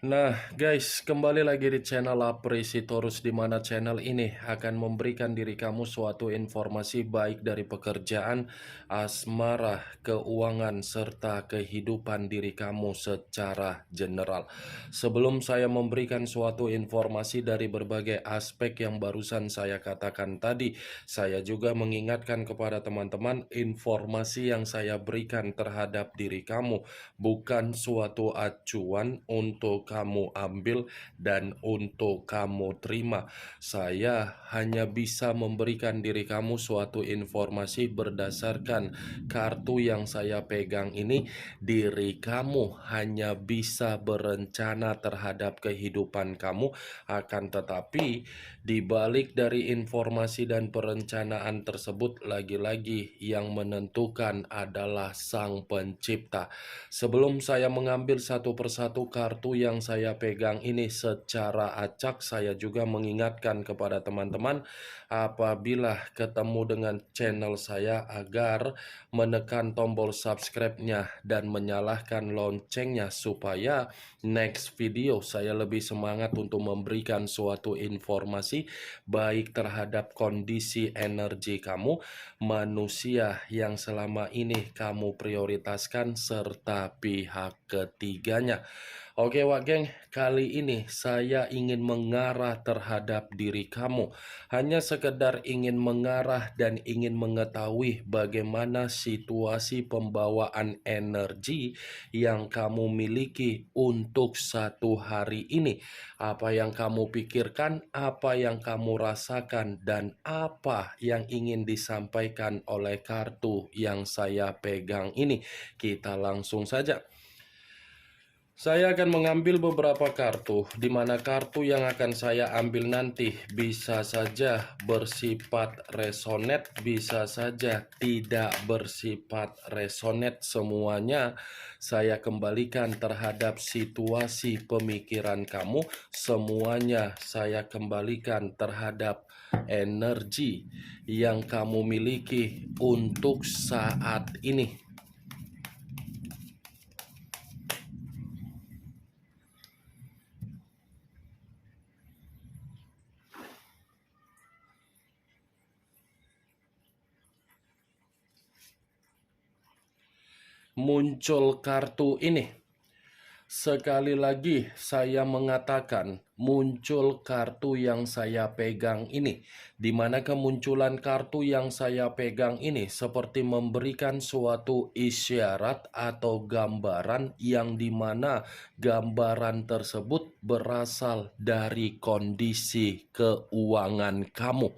Nah guys, kembali lagi di channel Apresitorus, di mana channel ini akan memberikan diri kamu suatu informasi baik dari pekerjaan, asmara, keuangan, serta kehidupan diri kamu secara general. Sebelum saya memberikan suatu informasi dari berbagai aspek yang barusan saya katakan tadi, saya juga mengingatkan kepada teman-teman, informasi yang saya berikan terhadap diri kamu bukan suatu acuan untuk kamu ambil dan untuk kamu terima. Saya hanya bisa memberikan diri kamu suatu informasi berdasarkan kartu yang saya pegang ini. Diri kamu hanya bisa berencana terhadap kehidupan kamu, akan tetapi di balik dari informasi dan perencanaan tersebut, lagi-lagi yang menentukan adalah Sang Pencipta. Sebelum saya mengambil satu persatu kartu yang saya pegang ini secara acak, saya juga mengingatkan kepada teman-teman apabila ketemu dengan channel saya agar menekan tombol subscribe-nya dan menyalakan loncengnya supaya next video saya lebih semangat untuk memberikan suatu informasi baik terhadap kondisi energi kamu, manusia yang selama ini kamu prioritaskan, serta pihak ketiganya. Oke Wak Geng, kali ini saya ingin mengarah terhadap diri kamu. Hanya sekedar ingin mengarah dan ingin mengetahui bagaimana situasi pembawaan energi yang kamu miliki untuk satu hari ini. Apa yang kamu pikirkan, apa yang kamu rasakan, dan apa yang ingin disampaikan oleh kartu yang saya pegang ini. Kita langsung saja. Saya akan mengambil beberapa kartu, di mana kartu yang akan saya ambil nanti bisa saja bersifat resonet, bisa saja tidak bersifat resonet. Semuanya saya kembalikan terhadap situasi pemikiran kamu, semuanya saya kembalikan terhadap energi yang kamu miliki untuk saat ini. Muncul kartu ini. Sekali lagi saya mengatakan muncul kartu yang saya pegang ini, di mana kemunculan kartu yang saya pegang ini seperti memberikan suatu isyarat atau gambaran yang dimana gambaran tersebut berasal dari kondisi keuangan kamu.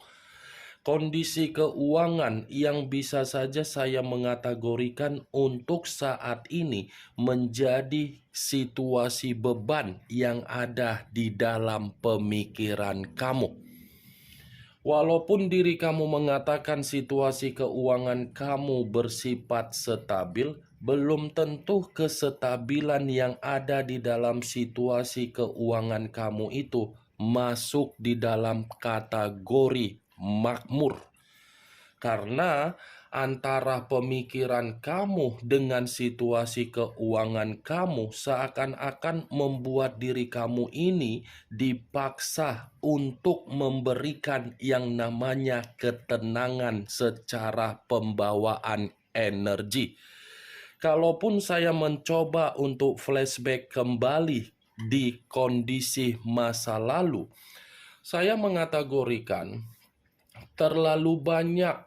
Kondisi keuangan yang bisa saja saya mengategorikan untuk saat ini menjadi situasi beban yang ada di dalam pemikiran kamu. Walaupun diri kamu mengatakan situasi keuangan kamu bersifat stabil, belum tentu kestabilan yang ada di dalam situasi keuangan kamu itu masuk di dalam kategori makmur. Karena antara pemikiran kamu dengan situasi keuangan kamu seakan-akan membuat diri kamu ini dipaksa untuk memberikan yang namanya ketenangan secara pembawaan energi. Kalaupun saya mencoba untuk flashback kembali di kondisi masa lalu, saya mengategorikan terlalu banyak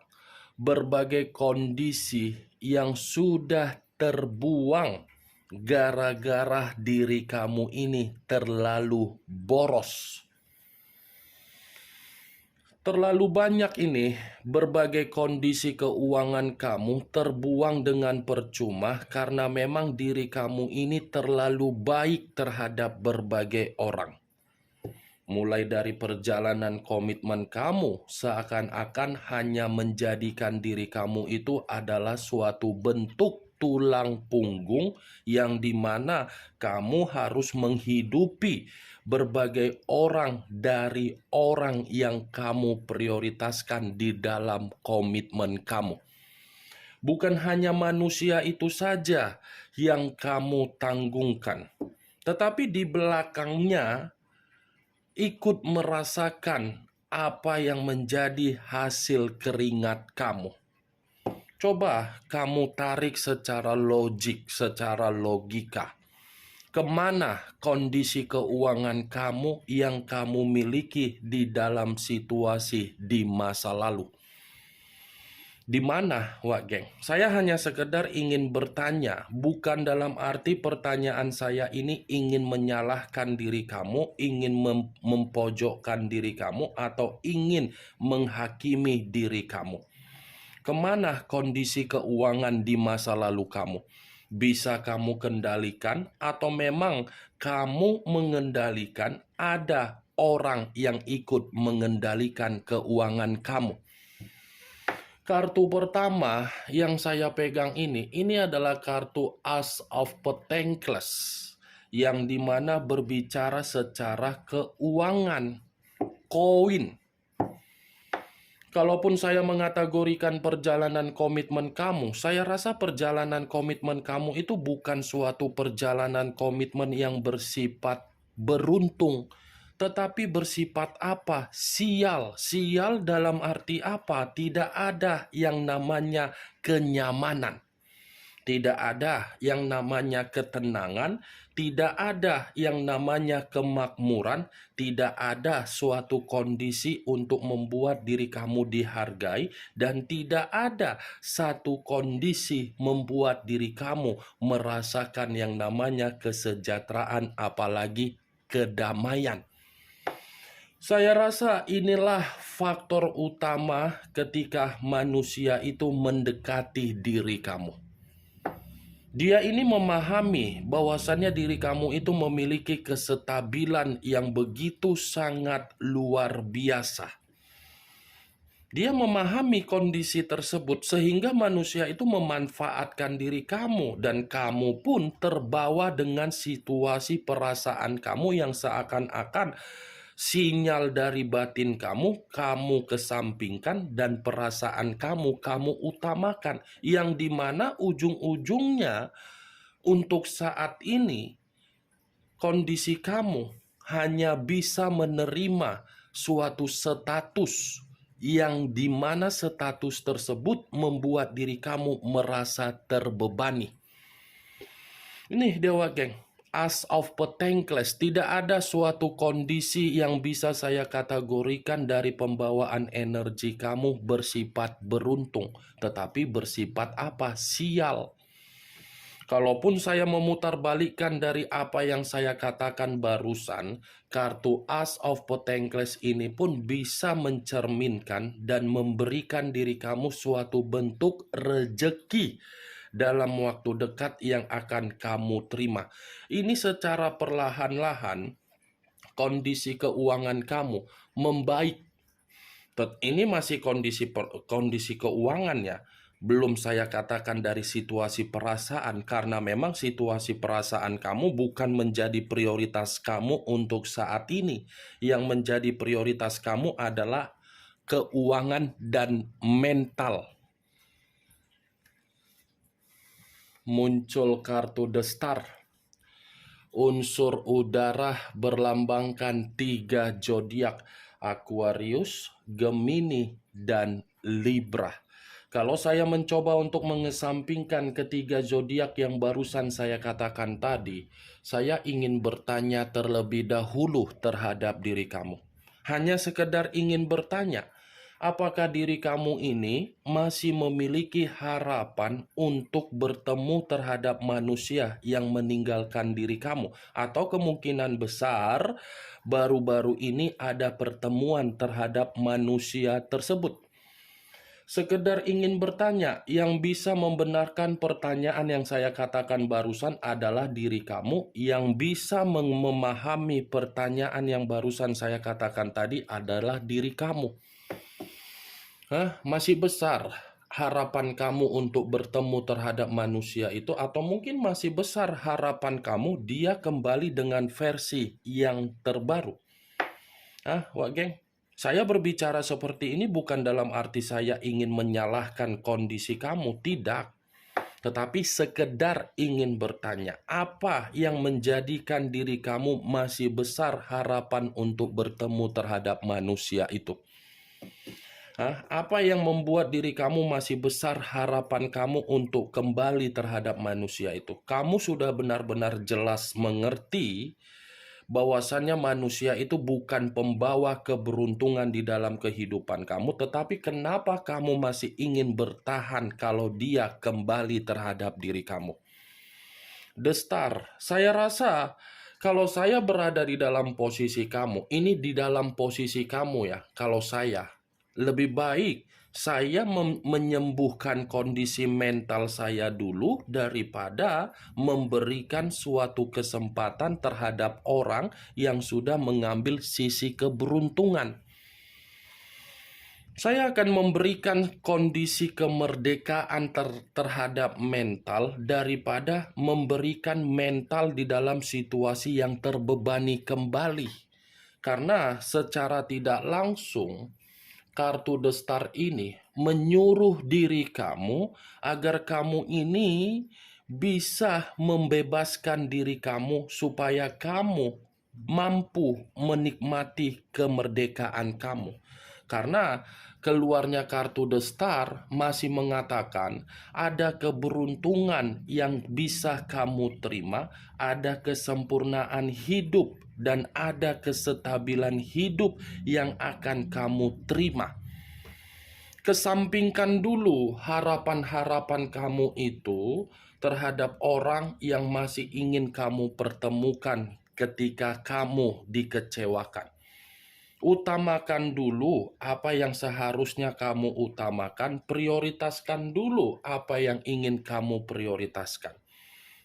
berbagai kondisi yang sudah terbuang gara-gara diri kamu ini terlalu boros. Terlalu banyak ini berbagai kondisi keuangan kamu terbuang dengan percuma karena memang diri kamu ini terlalu baik terhadap berbagai orang. Mulai dari perjalanan komitmen kamu seakan-akan hanya menjadikan diri kamu itu adalah suatu bentuk tulang punggung yang dimana kamu harus menghidupi berbagai orang dari orang yang kamu prioritaskan di dalam komitmen kamu. Bukan hanya manusia itu saja yang kamu tanggungkan, tetapi di belakangnya ikut merasakan apa yang menjadi hasil keringat kamu. Coba kamu tarik secara logik, secara logika. Kemana kondisi keuangan kamu yang kamu miliki di dalam situasi di masa lalu? Di mana, Wak Geng? Saya hanya sekedar ingin bertanya, bukan dalam arti pertanyaan saya ini ingin menyalahkan diri kamu, ingin mempojokkan diri kamu, atau ingin menghakimi diri kamu. Kemana kondisi keuangan di masa lalu kamu? Bisa kamu kendalikan, atau memang kamu mengendalikan, ada orang yang ikut mengendalikan keuangan kamu? Kartu pertama yang saya pegang ini adalah kartu As of Pentacles, yang dimana berbicara secara keuangan, koin. Kalaupun saya mengategorikan perjalanan komitmen kamu, saya rasa perjalanan komitmen kamu itu bukan suatu perjalanan komitmen yang bersifat beruntung, tetapi bersifat apa? Sial. Sial dalam arti apa? Tidak ada yang namanya kenyamanan. Tidak ada yang namanya ketenangan, tidak ada yang namanya kemakmuran, tidak ada suatu kondisi untuk membuat diri kamu dihargai, dan tidak ada satu kondisi membuat diri kamu merasakan yang namanya kesejahteraan, apalagi kedamaian. Saya rasa inilah faktor utama ketika manusia itu mendekati diri kamu. Dia ini memahami bahwasannya diri kamu itu memiliki kestabilan yang begitu sangat luar biasa. Dia memahami kondisi tersebut sehingga manusia itu memanfaatkan diri kamu, dan kamu pun terbawa dengan situasi perasaan kamu yang seakan-akan sinyal dari batin kamu, kamu kesampingkan, dan perasaan kamu utamakan, yang dimana ujung-ujungnya untuk saat ini kondisi kamu hanya bisa menerima suatu status yang dimana status tersebut membuat diri kamu merasa terbebani. Ini Dewa Geng, As of Pentacles. Tidak ada suatu kondisi yang bisa saya kategorikan dari pembawaan energi kamu bersifat beruntung, tetapi bersifat apa? Sial. Kalaupun saya memutarbalikkan dari apa yang saya katakan barusan, kartu As of Pentacles ini pun bisa mencerminkan dan memberikan diri kamu suatu bentuk rejeki dalam waktu dekat yang akan kamu terima. Ini secara perlahan-lahan kondisi keuangan kamu membaik. Ini masih kondisi keuangannya. Belum saya katakan dari situasi perasaan, karena memang situasi perasaan kamu bukan menjadi prioritas kamu untuk saat ini. Yang menjadi prioritas kamu adalah keuangan dan mental. Muncul kartu The Star. Unsur udara berlambangkan 3 zodiak: Aquarius, Gemini, dan Libra. Kalau saya mencoba untuk mengesampingkan ketiga zodiak yang barusan saya katakan tadi, saya ingin bertanya terlebih dahulu terhadap diri kamu. Hanya sekedar ingin bertanya, apakah diri kamu ini masih memiliki harapan untuk bertemu terhadap manusia yang meninggalkan diri kamu? Atau kemungkinan besar baru-baru ini ada pertemuan terhadap manusia tersebut? Sekedar ingin bertanya, yang bisa membenarkan pertanyaan yang saya katakan barusan adalah diri kamu. Yang bisa memahami pertanyaan yang barusan saya katakan tadi adalah diri kamu. Masih besar harapan kamu untuk bertemu terhadap manusia itu, atau mungkin masih besar harapan kamu dia kembali dengan versi yang terbaru? Wak Geng, saya berbicara seperti ini bukan dalam arti saya ingin menyalahkan kondisi kamu, tidak. tetapi sekedar ingin bertanya, apa yang menjadikan diri kamu masih besar harapan untuk bertemu terhadap manusia itu? Apa yang membuat diri kamu masih besar harapan kamu untuk kembali terhadap manusia itu? Kamu sudah benar-benar jelas mengerti bahwasannya manusia itu bukan pembawa keberuntungan di dalam kehidupan kamu, tetapi kenapa kamu masih ingin bertahan kalau dia kembali terhadap diri kamu? The Star, saya rasa kalau saya berada di dalam posisi kamu, ini di dalam posisi kamu ya, kalau saya, lebih baik saya menyembuhkan kondisi mental saya dulu daripada memberikan suatu kesempatan terhadap orang yang sudah mengambil sisi keberuntungan. Saya akan memberikan kondisi kemerdekaan terhadap mental daripada memberikan mental di dalam situasi yang terbebani kembali. Karena secara tidak langsung kartu The Star ini menyuruh diri kamu agar kamu ini bisa membebaskan diri kamu supaya kamu mampu menikmati kemerdekaan kamu. Karena keluarnya kartu The Star masih mengatakan ada keberuntungan yang bisa kamu terima, ada kesempurnaan hidup, dan ada kestabilan hidup yang akan kamu terima. Kesampingkan dulu harapan-harapan kamu itu terhadap orang yang masih ingin kamu pertemukan ketika kamu dikecewakan. Utamakan dulu apa yang seharusnya kamu utamakan, prioritaskan dulu apa yang ingin kamu prioritaskan.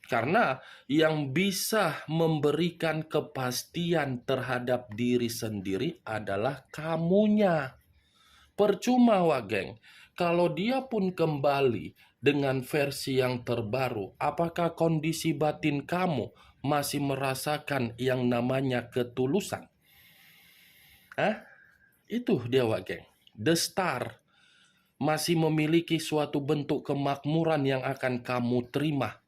Karena yang bisa memberikan kepastian terhadap diri sendiri adalah kamunya. Percuma, geng, kalau dia pun kembali dengan versi yang terbaru, apakah kondisi batin kamu masih merasakan yang namanya ketulusan? Itu dia, geng. The Star masih memiliki suatu bentuk kemakmuran yang akan kamu terima.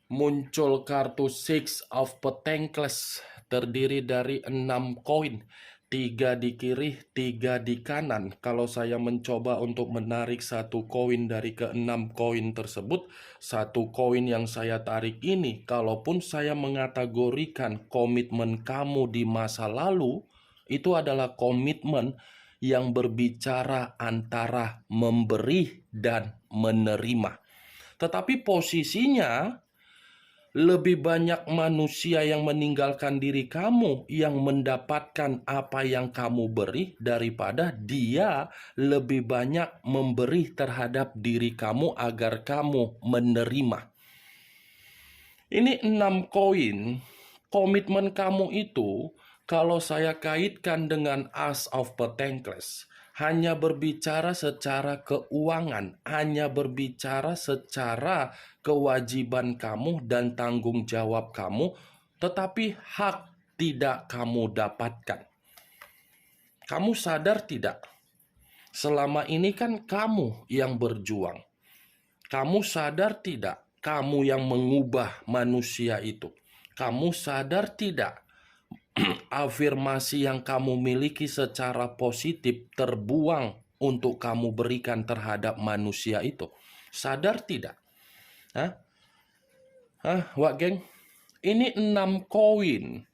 Muncul kartu Six of Pentacles terdiri dari 6 koin, 3 di kiri, 3 di kanan. Kalau saya mencoba untuk menarik satu koin dari ke-6 koin tersebut, satu koin yang saya tarik ini, kalaupun saya mengategorikan komitmen kamu di masa lalu, itu adalah komitmen yang berbicara antara memberi dan menerima. Tetapi posisinya lebih banyak manusia yang meninggalkan diri kamu yang mendapatkan apa yang kamu beri daripada dia lebih banyak memberi terhadap diri kamu agar kamu menerima. Ini 6 koin, komitmen kamu itu kalau saya kaitkan dengan Ace of Pentacles, hanya berbicara secara keuangan, hanya berbicara secara kewajiban kamu dan tanggung jawab kamu, tetapi hak tidak kamu dapatkan. Kamu sadar tidak? Selama ini kan kamu yang berjuang. Kamu sadar tidak? Kamu yang mengubah manusia itu. Kamu sadar tidak? Afirmasi yang kamu miliki secara positif terbuang untuk kamu berikan terhadap manusia itu. Sadar tidak? Geng? Ini 6 koin.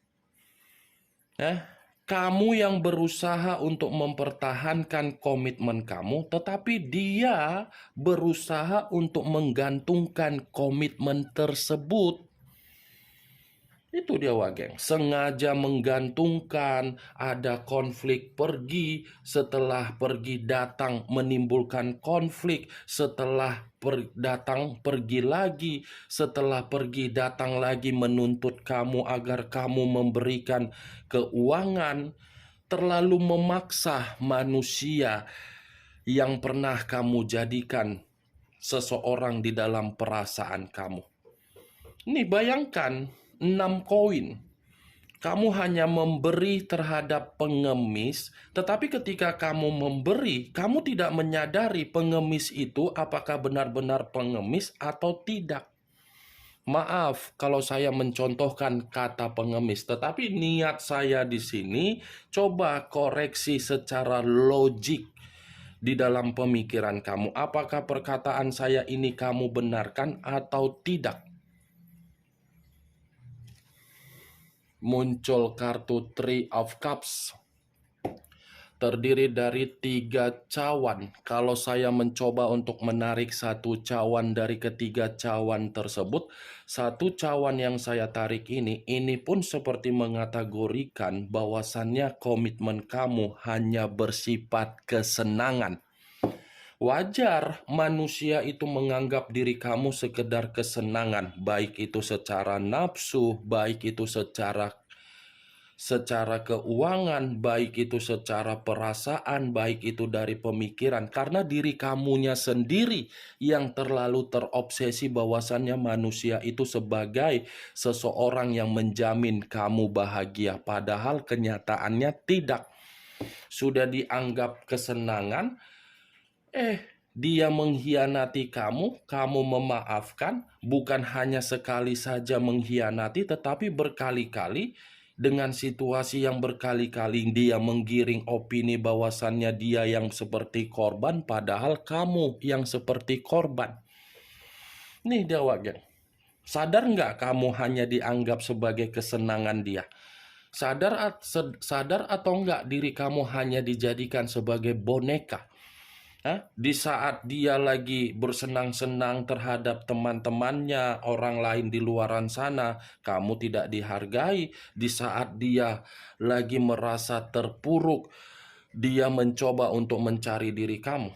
Kamu yang berusaha untuk mempertahankan komitmen kamu, tetapi dia berusaha untuk menggantungkan komitmen tersebut. Itu dia, geng. Sengaja menggantungkan, ada konflik pergi, setelah pergi datang menimbulkan konflik, setelah datang pergi lagi, setelah pergi datang lagi menuntut kamu agar kamu memberikan keuangan, terlalu memaksa manusia yang pernah kamu jadikan seseorang di dalam perasaan kamu. Ini bayangkan 6 koin. Kamu hanya memberi terhadap pengemis, tetapi ketika kamu memberi, kamu tidak menyadari pengemis itu apakah benar-benar pengemis atau tidak. Maaf kalau saya mencontohkan kata pengemis, tetapi niat saya di sini coba koreksi secara logik di dalam pemikiran kamu. Apakah perkataan saya ini kamu benarkan atau tidak? Muncul kartu Three of Cups, terdiri dari 3 cawan. Kalau saya mencoba untuk menarik satu cawan dari ketiga cawan tersebut, satu cawan yang saya tarik ini pun seperti mengategorikan bahwasannya komitmen kamu hanya bersifat kesenangan. Wajar manusia itu menganggap diri kamu sekedar kesenangan, baik itu secara nafsu, baik itu secara keuangan, baik itu secara perasaan, baik itu dari pemikiran, karena diri kamunya sendiri yang terlalu terobsesi bahwasannya manusia itu sebagai seseorang yang menjamin kamu bahagia, padahal kenyataannya tidak. Sudah dianggap kesenangan, dia mengkhianati kamu, kamu memaafkan, bukan hanya sekali saja mengkhianati, tetapi berkali-kali. Dengan situasi yang berkali-kali dia menggiring opini bahwasannya dia yang seperti korban, padahal kamu yang seperti korban. Nih dia geng, sadar nggak kamu hanya dianggap sebagai kesenangan dia? Sadar atau enggak diri kamu hanya dijadikan sebagai boneka? Di saat dia lagi bersenang-senang terhadap teman-temannya, orang lain di luaran sana, kamu tidak dihargai. Di saat dia lagi merasa terpuruk, dia mencoba untuk mencari diri kamu.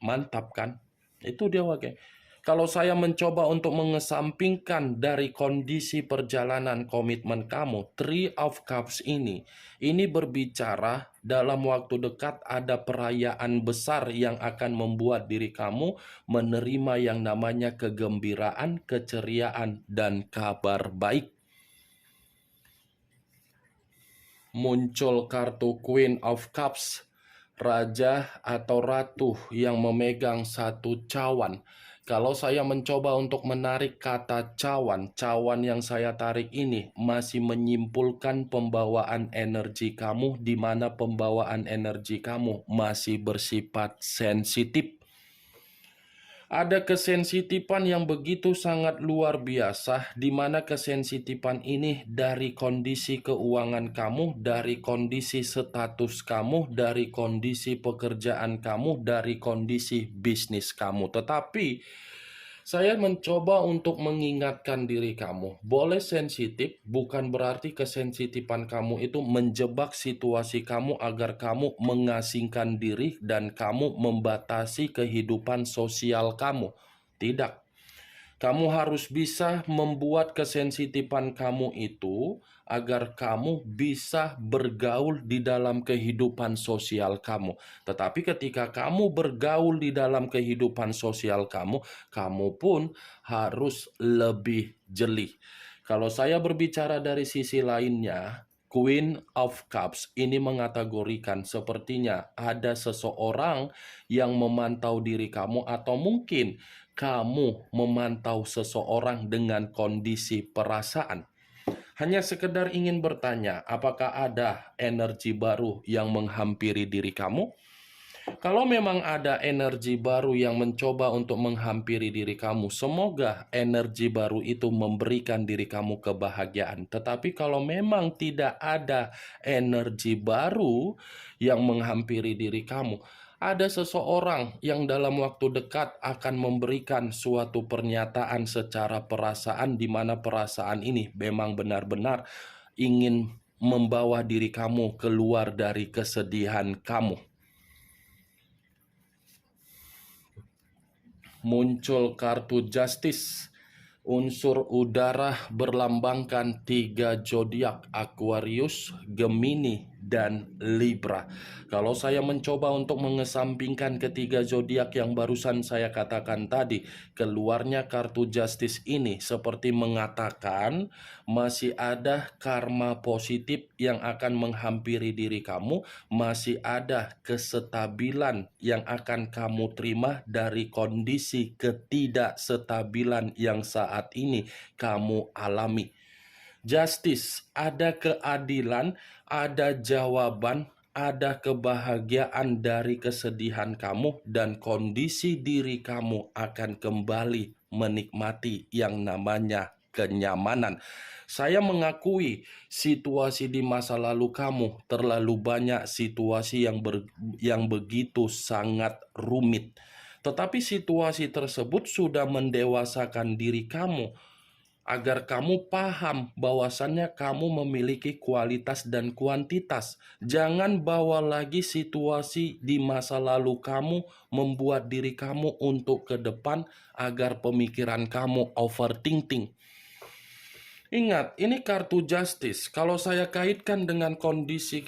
Mantap kan? Itu dia wakai. Kalau saya mencoba untuk mengesampingkan dari kondisi perjalanan komitmen kamu, Three of Cups ini berbicara dalam waktu dekat ada perayaan besar yang akan membuat diri kamu menerima yang namanya kegembiraan, keceriaan, dan kabar baik. Muncul kartu Queen of Cups, raja atau ratu yang memegang satu cawan. Kalau saya mencoba untuk menarik kata cawan, cawan yang saya tarik ini masih menyimpulkan pembawaan energi kamu, di mana pembawaan energi kamu masih bersifat sensitif. Ada kesensitifan yang begitu sangat luar biasa, di mana kesensitifan ini dari kondisi keuangan kamu, dari kondisi status kamu, dari kondisi pekerjaan kamu, dari kondisi bisnis kamu. Tetapi saya mencoba untuk mengingatkan diri kamu, boleh sensitif, bukan berarti kesensitifan kamu itu menjebak situasi kamu agar kamu mengasingkan diri dan kamu membatasi kehidupan sosial kamu. Tidak. Kamu harus bisa membuat kesensitifan kamu itu agar kamu bisa bergaul di dalam kehidupan sosial kamu. Tetapi ketika kamu bergaul di dalam kehidupan sosial kamu, kamu pun harus lebih jeli. Kalau saya berbicara dari sisi lainnya, Queen of Cups ini mengategorikan sepertinya ada seseorang yang memantau diri kamu, atau mungkin kamu memantau seseorang dengan kondisi perasaan. Hanya sekedar ingin bertanya, apakah ada energi baru yang menghampiri diri kamu? Kalau memang ada energi baru yang mencoba untuk menghampiri diri kamu, semoga energi baru itu memberikan diri kamu kebahagiaan. Tetapi kalau memang tidak ada energi baru yang menghampiri diri kamu, ada seseorang yang dalam waktu dekat akan memberikan suatu pernyataan secara perasaan, di mana perasaan ini memang benar-benar ingin membawa diri kamu keluar dari kesedihan kamu. Muncul kartu Justice. Unsur udara berlambangkan 3 zodiak: Aquarius, Gemini, dan Libra. Kalau saya mencoba untuk mengesampingkan ketiga zodiak yang barusan saya katakan tadi, keluarnya kartu Justice ini seperti mengatakan masih ada karma positif yang akan menghampiri diri kamu, masih ada kestabilan yang akan kamu terima dari kondisi ketidakstabilan yang saat ini kamu alami. Justice, ada keadilan, ada jawaban, ada kebahagiaan dari kesedihan kamu, dan kondisi diri kamu akan kembali menikmati yang namanya kenyamanan. Saya mengakui situasi di masa lalu kamu terlalu banyak situasi yang begitu sangat rumit. Tetapi situasi tersebut sudah mendewasakan diri kamu agar kamu paham bahwasannya kamu memiliki kualitas dan kuantitas. Jangan bawa lagi situasi di masa lalu kamu membuat diri kamu untuk ke depan agar pemikiran kamu overthinking. Ingat, ini kartu Justice. Kalau saya kaitkan dengan kondisi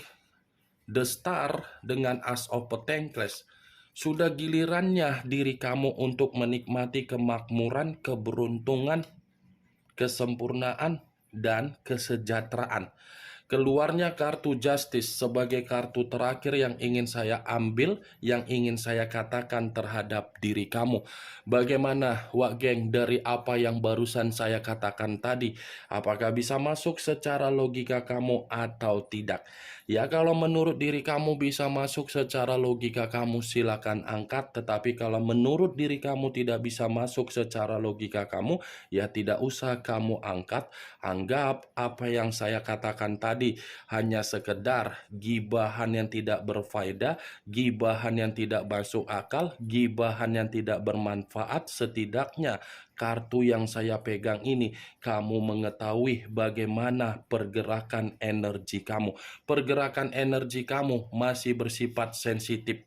The Star dengan As of Pentacles, sudah gilirannya diri kamu untuk menikmati kemakmuran, keberuntungan, kesempurnaan, dan kesejahteraan. Keluarnya kartu Justice sebagai kartu terakhir yang ingin saya ambil, yang ingin saya katakan terhadap diri kamu. Bagaimana, Wak Geng, dari apa yang barusan saya katakan tadi? Apakah bisa masuk secara logika kamu atau tidak? Ya, kalau menurut diri kamu bisa masuk secara logika kamu, silakan angkat. Tetapi kalau menurut diri kamu tidak bisa masuk secara logika kamu, ya tidak usah kamu angkat. Anggap apa yang saya katakan tadi hanya sekedar gibahan yang tidak berfaedah, gibahan yang tidak masuk akal, gibahan yang tidak bermanfaat. Setidaknya kartu yang saya pegang ini, kamu mengetahui bagaimana pergerakan energi kamu. Pergerakan energi kamu masih bersifat sensitif.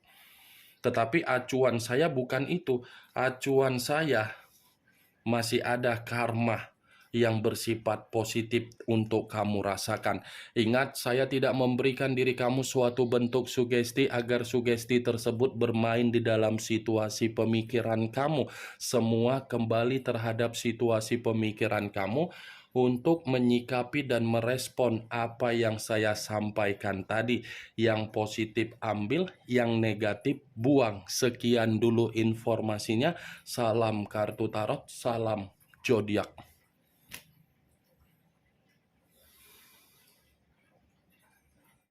Tetapi acuan saya bukan itu. Acuan saya masih ada karma yang bersifat positif untuk kamu rasakan. Ingat, saya tidak memberikan diri kamu suatu bentuk sugesti agar sugesti tersebut bermain di dalam situasi pemikiran kamu. Semua kembali terhadap situasi pemikiran kamu untuk menyikapi dan merespon apa yang saya sampaikan tadi. Yang positif ambil, yang negatif buang. Sekian dulu informasinya. Salam kartu tarot, salam zodiak.